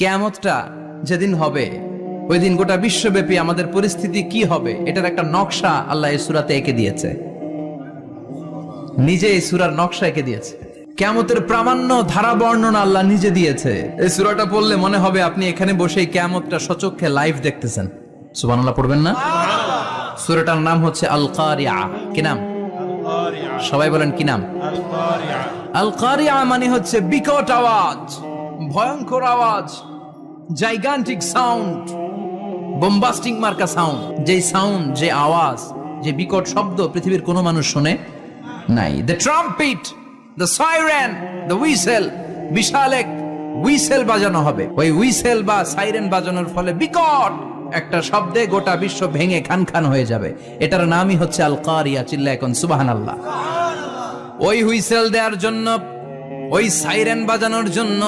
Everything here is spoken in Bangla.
কিয়ামতটা যেদিন হবে ওই দিন গোটা বিশ্বব্যাপী আমাদের পরিস্থিতি কি হবে এটার একটা নকশা আল্লাহ এই সূরাতে এঁকে দিয়েছে। নিজে এই সূরার নকশা এঁকে দিয়েছে। কিয়ামতের প্রামাণ্য ধারা বর্ণনা আল্লাহ নিজে দিয়েছে। এই সূরাটা পড়লে মনে হবে আপনি এখানে বসে কিয়ামতটা সচক্ষে লাইভ দেখতেছেন। সুবহানাল্লাহ পড়বেন না? সূরাটার নাম হচ্ছে আল কারিয়া। কি নাম? সবাই বলেন কি নাম? আল কারিয়া মানে হচ্ছে বিকট আওয়াজ, ভয়ঙ্কর আওয়াজ, জাইগান্টিক সাউন্ড, বোম্বাস্টিং মার্কা সাউন্ড। যে সাউন্ড, যে আওয়াজ, যে বিকট শব্দ পৃথিবীর কোনো মানুষ শুনে নাই। The trumpet, the siren, the whistle, বিশাল এক হুইসেল বাজানো হবে। ওই হুইসেল বা সাইরেন বাজানোর ফলে বিকট একটা শব্দে গোটা বিশ্ব ভেঙে খান খান হয়ে যাবে। এটার নামই হচ্ছে আল কারিয়া। চিল্লা এখন সুবহানাল্লাহ। ওই হুইসেল দেওয়ার জন্য, ওই সাইরেন বাজানোর জন্য